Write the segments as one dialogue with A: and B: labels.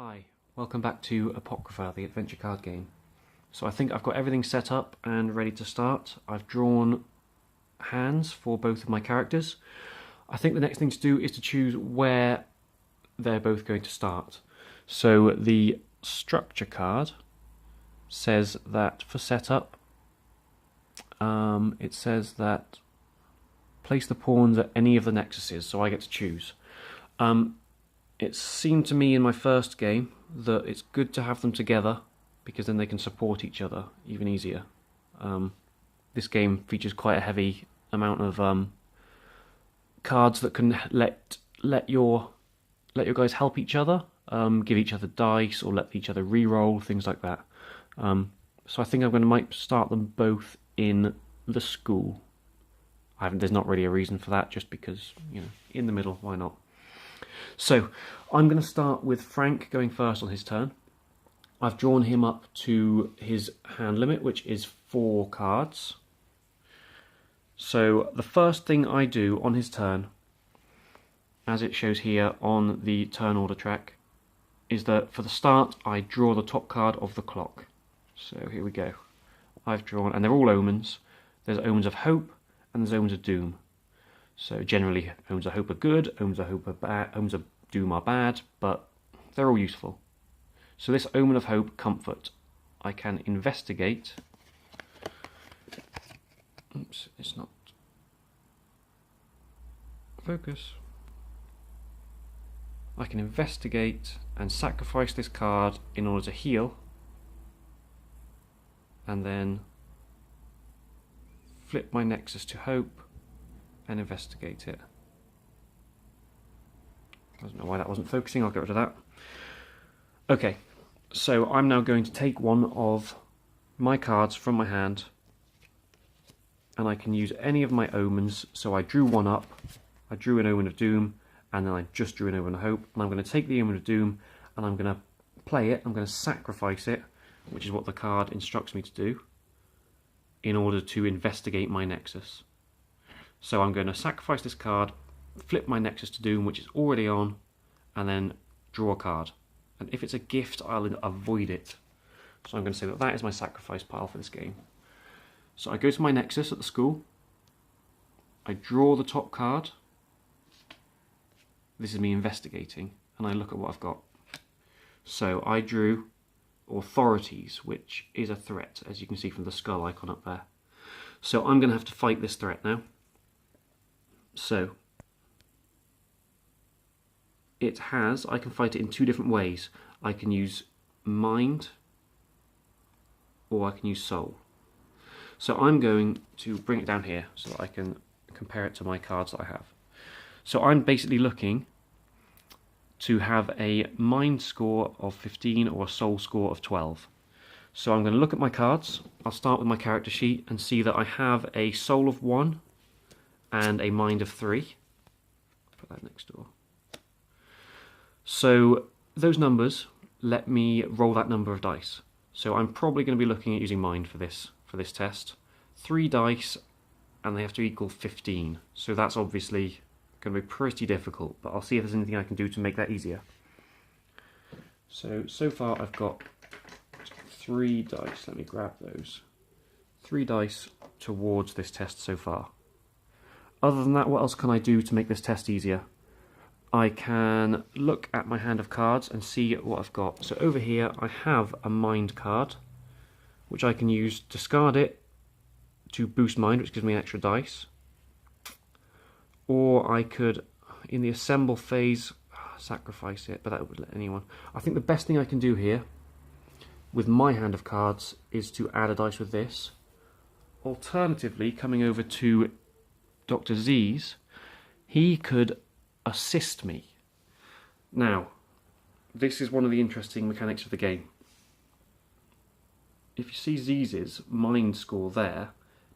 A: Hi, welcome back to Apocrypha, the adventure card game. So I think I've got everything set up and ready to start. I've drawn hands for both of my characters. I think the next thing to do is to choose where they're both going to start. So the structure card says that for setup, it says that place the pawns at any of the nexuses, so I get to choose. It seemed to me in my first game that it's good to have them together because then they can support each other even easier. This game features quite a heavy amount of cards that can let your guys help each other, give each other dice or let each other re-roll, things like that. So I think might start them both in the school. There's not really a reason for that, just because, you know, in the middle, why not? So I'm going to start with Frank going first on his turn. I've drawn him up to his hand limit, which is 4 cards. So the first thing I do on his turn, as it shows here on the turn order track, is that for the start I draw the top card of the clock. So here we go. I've drawn, and they're all omens. There's omens of hope and there's omens of doom. So generally, omens of hope are good, omens of hope are bad, omens of doom are bad, but they're all useful. So this omen of hope, comfort, I can investigate. Oops, it's not. Focus. I can investigate and sacrifice this card in order to heal, and then flip my nexus to hope and investigate it. I don't know why that wasn't focusing, I'll get rid of that. Okay, so I'm now going to take one of my cards from my hand, and I can use any of my omens. So I drew one up, I drew an omen of doom, and then I just drew an omen of hope, and I'm going to take the omen of doom and I'm going to play it, I'm going to sacrifice it, which is what the card instructs me to do, in order to investigate my nexus. So I'm going to sacrifice this card, flip my nexus to doom, which is already on, and then draw a card. And if it's a gift, I'll avoid it. So I'm going to say that that is my sacrifice pile for this game. So I go to my nexus at the school, I draw the top card. This is me investigating, and I look at what I've got. So I drew authorities, which is a threat, as you can see from the skull icon up there. So I'm going to have to fight this threat now. So I can fight it in 2 different ways. I can use mind, or I can use soul. So I'm going to bring it down here so that I can compare it to my cards that I have. So I'm basically looking to have a mind score of 15 or a soul score of 12. So I'm going to look at my cards. I'll start with my character sheet and see that I have a soul of 1 and a mind of 3. Put that next door. So those numbers let me roll that number of dice. So I'm probably going to be looking at using mind for this test. 3 dice, and they have to equal 15. So that's obviously going to be pretty difficult, but I'll see if there's anything I can do to make that easier. So far I've got 3 dice. Let me grab those. 3 dice towards this test so far. Other than that, what else can I do to make this test easier? I can look at my hand of cards and see what I've got. So over here I have a mind card, which I can use, discard it to boost mind, which gives me an extra dice. Or I could, in the assemble phase, sacrifice it, but that would let anyone. I think the best thing I can do here with my hand of cards is to add a dice with this. Alternatively, coming over to Dr. Z's, he could assist me. Now, this is one of the interesting mechanics of the game. If you see Z's mind score there,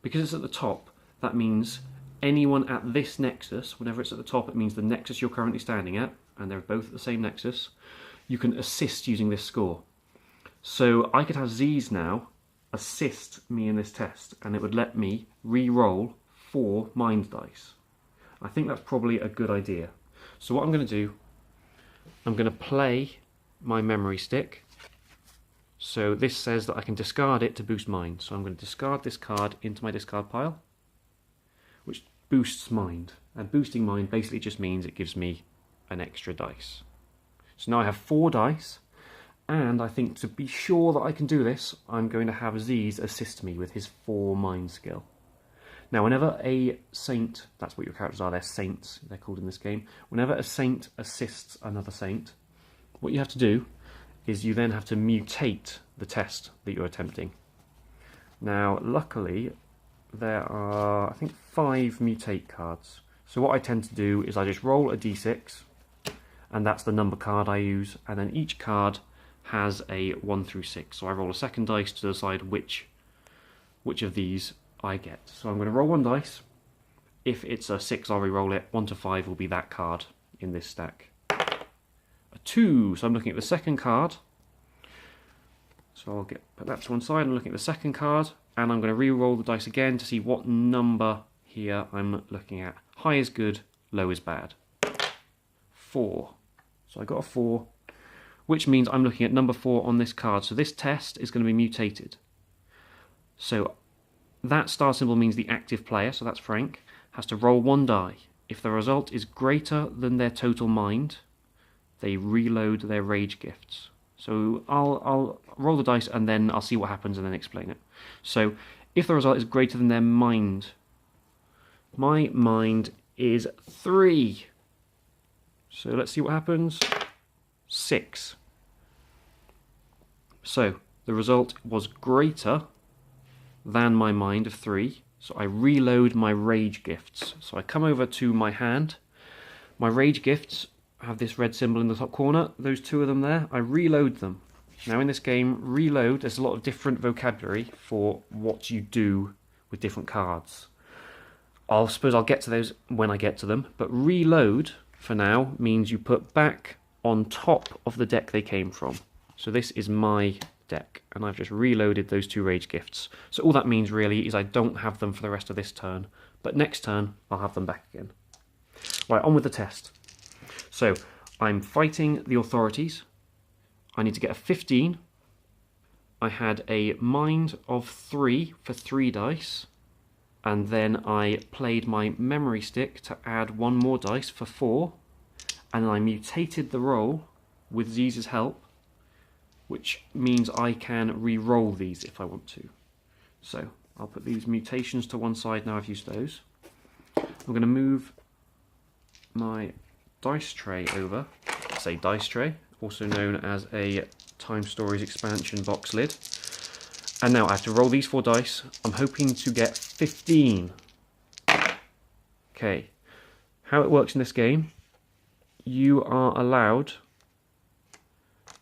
A: because it's at the top, that means anyone at this nexus, whenever it's at the top, it means the nexus you're currently standing at, and they're both at the same nexus, you can assist using this score. So I could have Z's now assist me in this test, and it would let me re-roll 4 mind dice. I think that's probably a good idea. So what I'm going to do, I'm going to play my memory stick. So this says that I can discard it to boost mind. So I'm going to discard this card into my discard pile, which boosts mind. And boosting mind basically just means it gives me an extra dice. So now I have 4 dice, and I think to be sure that I can do this, I'm going to have Aziz assist me with his 4 mind skill. Now whenever a saint, that's what your characters are, they're saints, they're called in this game. Whenever a saint assists another saint, what you have to do is you then have to mutate the test that you're attempting. Now luckily there are, I think, 5 mutate cards. So what I tend to do is I just roll a d6, and that's the number card I use, and then each card has a 1 through 6. So I roll a second dice to decide which of these I get. So I'm going to roll 1 dice. If it's a 6, I'll re-roll it. 1 to 5 will be that card in this stack. A 2, so I'm looking at the second card. So I'll put that to one side and looking at the second card, and I'm going to re-roll the dice again to see what number here I'm looking at. High is good, low is bad. 4. So I got a 4, which means I'm looking at number 4 on this card. So this test is going to be mutated. So that star symbol means the active player, so that's Frank, has to roll 1 die. If the result is greater than their total mind, they reload their rage gifts. So I'll roll the dice and then I'll see what happens and then explain it. So if the result is greater than their mind, my mind is 3. So let's see what happens. 6. So the result was greater than my mind of 3. So I reload my rage gifts. So I come over to my hand. My rage gifts have this red symbol in the top corner. Those 2 of them there, I reload them. Now in this game, reload, there's a lot of different vocabulary for what you do with different cards. I suppose I'll get to those when I get to them, but reload for now means you put back on top of the deck they came from. So this is my deck, and I've just reloaded those 2 rage gifts. So all that means really is I don't have them for the rest of this turn, but next turn I'll have them back again. Right, on with the test. So I'm fighting the authorities. I need to get a 15. I had a mind of 3 for 3 dice, and then I played my memory stick to add 1 more dice for 4, and then I mutated the roll with Ziz's help, which means I can re-roll these if I want to. So I'll put these mutations to one side now I've used those. I'm going to move my dice tray over. I say dice tray, also known as a Time Stories expansion box lid. And now I have to roll these 4 dice. I'm hoping to get 15. Okay, how it works in this game, you are allowed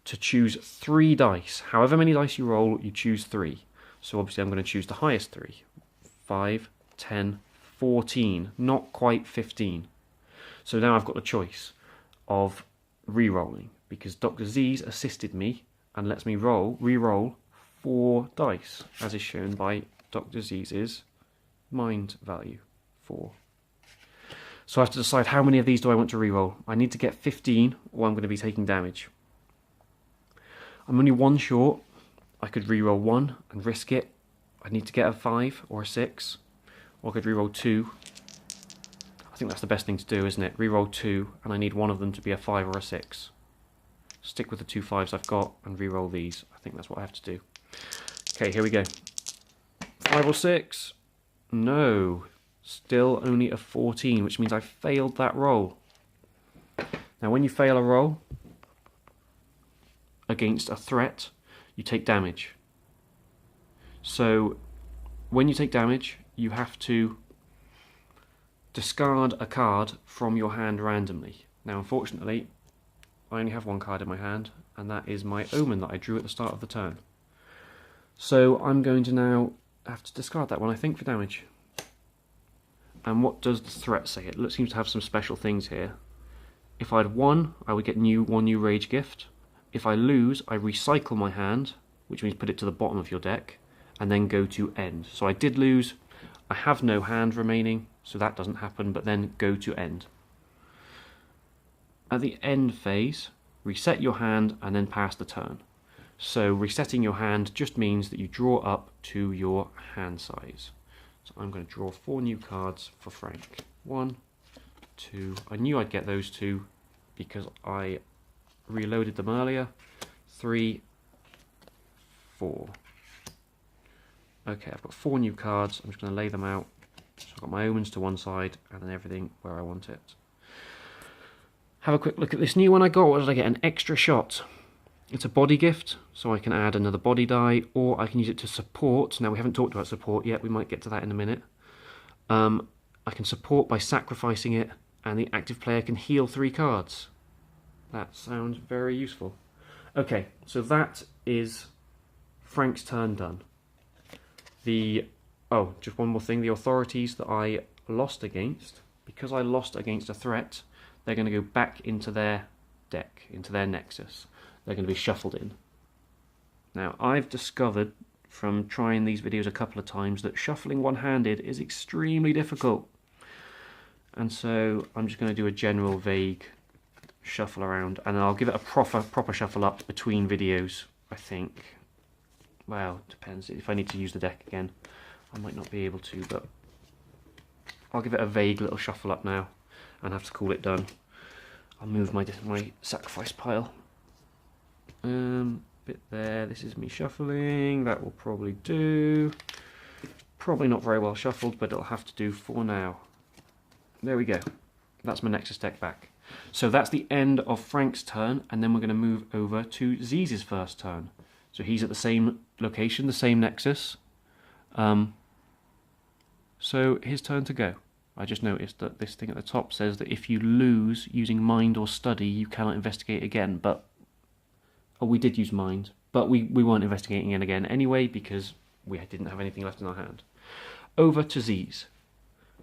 A: to choose 3 dice. However many dice you roll, you choose 3. So obviously I'm going to choose the highest 3. 5, 10, 14, not quite 15. So now I've got the choice of re-rolling, because Dr. Z's assisted me and lets me re-roll 4 dice, as is shown by Dr. Z's mind value, 4. So I have to decide how many of these do I want to re-roll. I need to get 15 or I'm going to be taking damage. I'm only 1 short. I could re-roll 1 and risk it. I need to get a 5 or a 6, or I could re-roll 2. I think that's the best thing to do, isn't it? Re-roll 2, and I need one of them to be a 5 or a 6. Stick with the 2 5s I've got and re-roll these. I think that's what I have to do. Okay, here we go. 5 or 6? No. Still only a 14, which means I failed that roll. Now, when you fail a roll against a threat, you take damage. So, when you take damage, you have to discard a card from your hand randomly. Now, unfortunately, I only have 1 card in my hand, and that is my Omen that I drew at the start of the turn. So I'm going to now have to discard that one, I think, for damage. And what does the threat say? It seems to have some special things here. If I had won, I would get 1 new rage gift. If I lose, I recycle my hand, which means put it to the bottom of your deck, and then go to end. So I did lose. I have no hand remaining, so that doesn't happen, but then go to end. At the end phase, reset your hand, and then pass the turn. So resetting your hand just means that you draw up to your hand size. So I'm going to draw 4 new cards for Frank. 1, 2, I knew I'd get those 2 because I reloaded them earlier. 3, 4. Okay, I've got 4 new cards. I'm just going to lay them out. So I've got my omens to one side and then everything where I want it. Have a quick look at this new one I got. What did I get? An extra shot. It's a body gift, so I can add another body die, or I can use it to support. Now, we haven't talked about support yet. We might get to that in a minute. I can support by sacrificing it, and the active player can heal 3 cards. That sounds very useful. Okay, so that is Frank's turn done. Oh, just one more thing. The authorities that I lost against, because I lost against a threat, they're going to go back into their deck, into their nexus. They're going to be shuffled in. Now, I've discovered from trying these videos a couple of times that shuffling one-handed is extremely difficult. And so I'm just going to do a general vague shuffle around, and I'll give it a proper shuffle up between videos, I think. Well, it depends. If I need to use the deck again, I might not be able to, but I'll give it a vague little shuffle up now and have to call it done. I'll move my sacrifice pile. Bit there. This is me shuffling. That will probably do. Probably not very well shuffled, but it'll have to do for now. There we go. That's my Nexus deck back. So that's the end of Frank's turn, and then we're going to move over to Z's first turn. So he's at the same location, the same Nexus. So his turn to go. I just noticed that this thing at the top says that if you lose using mind or study, you cannot investigate again. But we did use mind, but we weren't investigating it again anyway because we didn't have anything left in our hand. Over to Z's.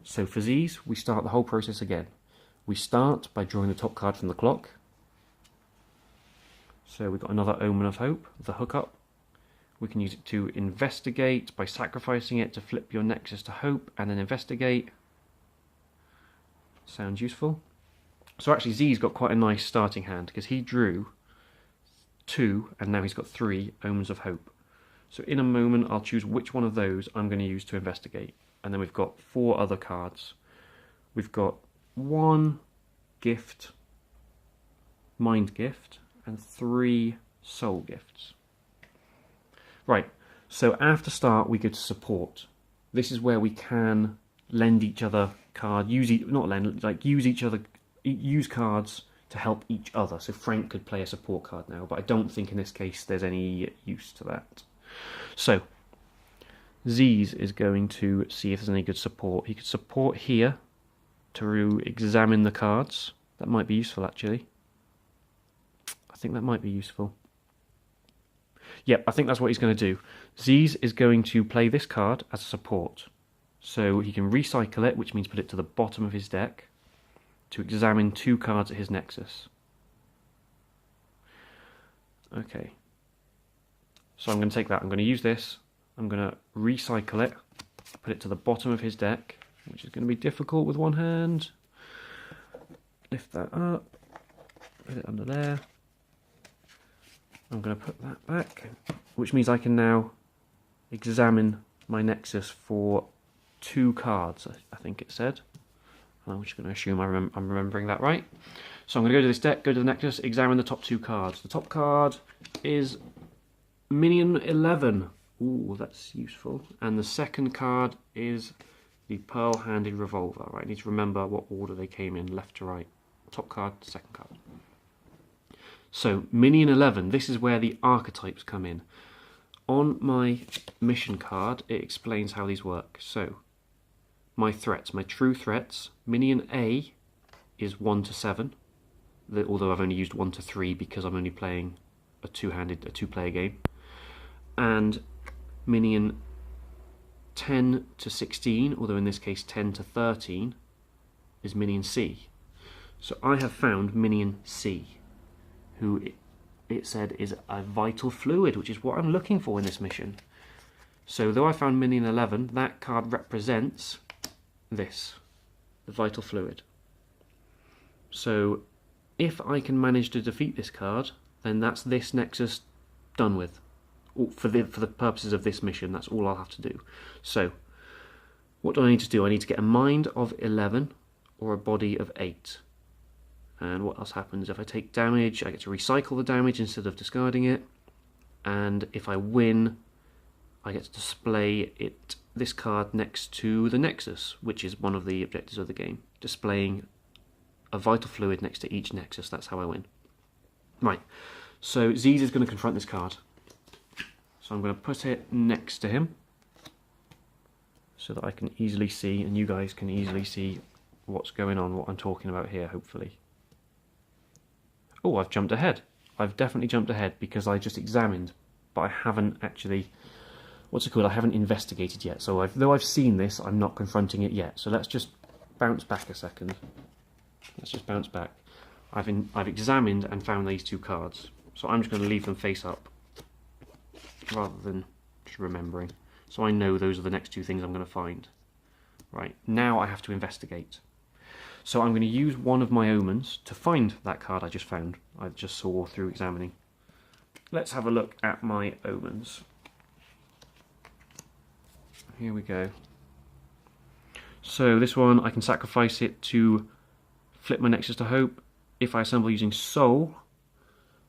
A: So for Z's, we start the whole process again. We start by drawing the top card from the clock. So we've got another Omen of Hope, the hookup. We can use it to investigate by sacrificing it to flip your Nexus to Hope and then investigate. Sounds useful. So actually Z's got quite a nice starting hand because he drew 2 and now he's got 3 Omens of Hope. So in a moment I'll choose which one of those I'm going to use to investigate. And then we've got 4 other cards. We've got 1 gift, mind gift, and 3 soul gifts. Right, so after start we go to support. This is where we can lend each other cards, use cards to help each other. So Frank could play a support card now, but I don't think in this case there's any use to that. So Z's is going to see if there's any good support. He could support here to examine the cards. That might be useful actually. I think that might be useful. Yep, I think that's what he's going to do. Z's is going to play this card as a support. So he can recycle it, which means put it to the bottom of his deck, to examine 2 cards at his Nexus. Okay. So I'm going to take that. I'm going to use this. I'm going to recycle it, put it to the bottom of his deck, which is going to be difficult with one hand. Lift that up, put it under there. I'm going to put that back, which means I can now examine my Nexus for 2 cards, I think it said. I'm just going to assume I'm remembering that right. So I'm going to go to this deck, go to the Nexus, examine the top 2 cards. The top card is Minion 11. Ooh, that's useful. And the second card is the Pearl-Handed Revolver. Right, I need to remember what order they came in, left to right. Top card, second card. So, Minion 11, this is where the archetypes come in. On my mission card, it explains how these work. So, my threats, my true threats, Minion A is 1 to 7, although I've only used 1 to 3 because I'm only playing a two-player game. And Minion 10 to 16, although in this case 10 to 13, is Minion C. So I have found Minion C, who it said is a vital fluid, which is what I'm looking for in this mission. So though I found Minion 11, that card represents this, the vital fluid. So if I can manage to defeat this card, then that's this Nexus done with. For the purposes of this mission, that's all I'll have to do. So, what do I need to do? I need to get a mind of 11 or a body of 8. And what else happens? If I take damage, I get to recycle the damage instead of discarding it. And if I win, I get to display this card next to the Nexus, which is one of the objectives of the game. Displaying a vital fluid next to each Nexus, that's how I win. Right, so Z's is going to confront this card. So I'm going to put it next to him, so that I can easily see, and you guys can easily see what's going on, what I'm talking about here, hopefully. Oh, I've jumped ahead. I've definitely jumped ahead because I just examined, but I haven't actually, what's it called, I haven't investigated yet. So though I've seen this, I'm not confronting it yet. So let's just bounce back a second. Let's just bounce back. I've examined and found these two cards. So I'm just going to leave them face up, rather than just remembering. So I know those are the next two things I'm going to find. Right, now I have to investigate. So I'm going to use one of my omens to find that card I just found. I just saw through examining. Let's have a look at my omens. Here we go. So this one, I can sacrifice it to flip my Nexus to Hope. If I assemble using Soul,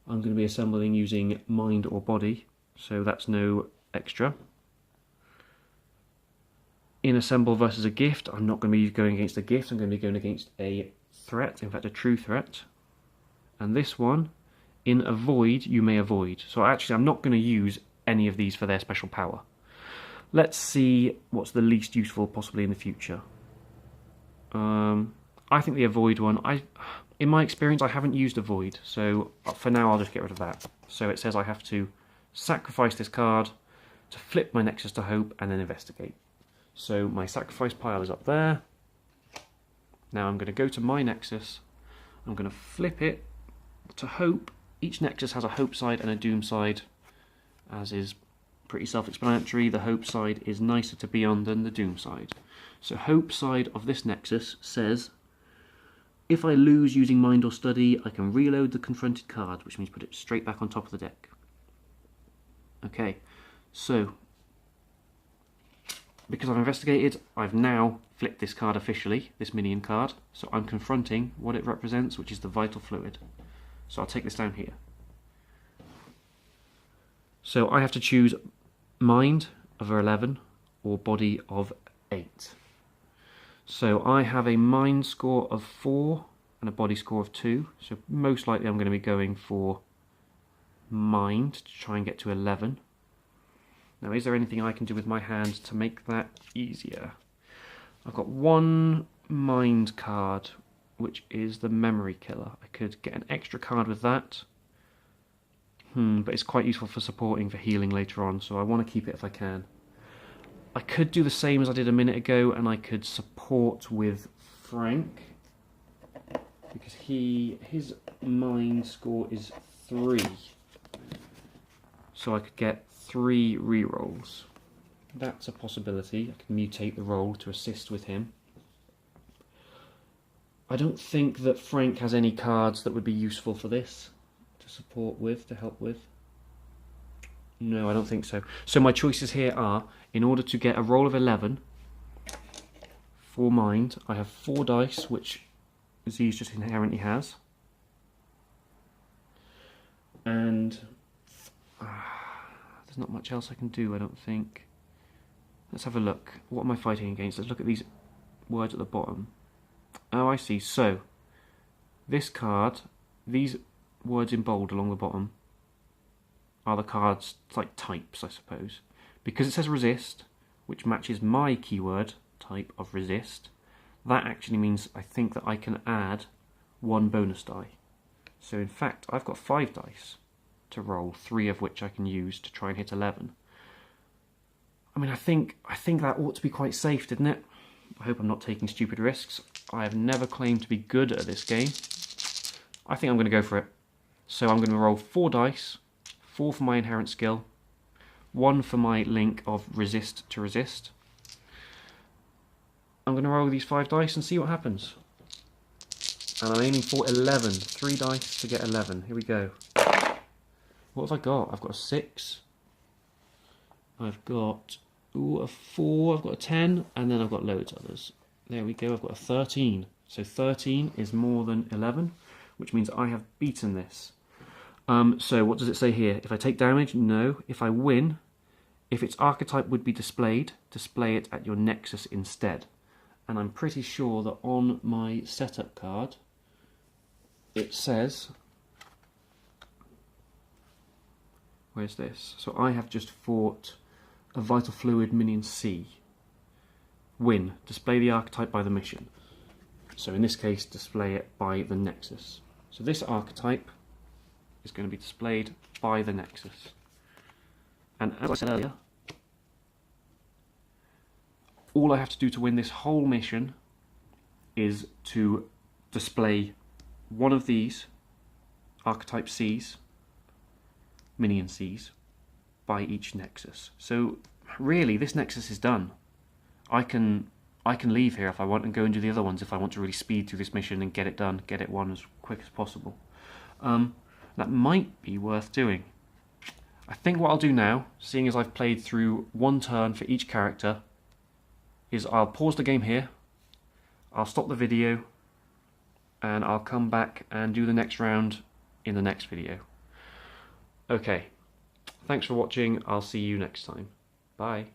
A: I'm going to be assembling using Mind or Body. So that's no extra. In Assemble versus a Gift, I'm not going to be going against a gift, I'm going to be going against a threat, in fact a true threat. And this one, in Avoid, you may avoid. So actually I'm not going to use any of these for their special power. Let's see what's the least useful possibly in the future. I think the Avoid one, in my experience I haven't used Avoid, so for now I'll just get rid of that. So it says I have to sacrifice this card to flip my Nexus to Hope and then investigate. So my sacrifice pile is up there. Now I'm going to go to my Nexus. I'm going to flip it to Hope. Each Nexus has a Hope side and a Doom side, as is pretty self-explanatory. The Hope side is nicer to be on than the Doom side. So Hope side of this Nexus says, if I lose using Mind or Study, I can reload the confronted card, which means put it straight back on top of the deck. Okay, so because I've investigated, I've now flipped this card officially, this minion card, so I'm confronting what it represents, which is the vital fluid. So I'll take this down here. So I have to choose Mind of 11 or Body of 8. So I have a Mind score of 4 and a Body score of 2, so most likely I'm going to be going for Mind to try and get to 11. Now, is there anything I can do with my hand to make that easier? I've got one Mind card, which is the Memory Killer. I could get an extra card with that. But it's quite useful for supporting, for healing later on, so I want to keep it if I can. I could do the same as I did a minute ago, and I could support with Frank, because his Mind score is 3. So I could get 3 rerolls. That's a possibility. I can mutate the roll to assist with him. I don't think that Frank has any cards that would be useful for this to support with, to help with. No, I don't think so. So my choices here are, in order to get a roll of 11 for Mind, I have 4 dice, which Z's just inherently has. And there's not much else I can do, I don't think. Let's have a look. What am I fighting against? Let's look at these words at the bottom. Oh, I see. So, this card, these words in bold along the bottom, are the cards, it's like types, I suppose. Because it says resist, which matches my keyword type of resist, that actually means I think that I can add 1 bonus die. So in fact, I've got 5 dice to roll, 3 of which I can use to try and hit 11. I mean, I think that ought to be quite safe, didn't it? I hope I'm not taking stupid risks. I have never claimed to be good at this game. I think I'm going to go for it. So I'm going to roll 4 dice, 4 for my inherent skill, 1 for my link of resist to resist. I'm going to roll these 5 dice and see what happens. And I'm aiming for 11. 3 dice to get 11. Here we go. What have I got? I've got a 6. I've got a 4. I've got a 10. And then I've got loads of others. There we go. I've got a 13. So 13 is more than 11, which means I have beaten this. So what does it say here? If I take damage, no. If I win, if its archetype would be displayed, display it at your nexus instead. And I'm pretty sure that on my setup card, it says, where's this? So I have just fought a Vital Fluid Minion C. Win, display the archetype by the mission. So in this case, display it by the nexus. So this archetype is going to be displayed by the nexus. And as I said earlier, all I have to do to win this whole mission is to display one of these archetype Cs, minion Cs, by each nexus. So really, this nexus is done. I can leave here if I want and go and do the other ones if I want to really speed through this mission and get it done, get it won as quick as possible. That might be worth doing. I think what I'll do now, seeing as I've played through one turn for each character, is I'll pause the game here, I'll stop the video, and I'll come back and do the next round in the next video. Okay, thanks for watching, I'll see you next time. Bye.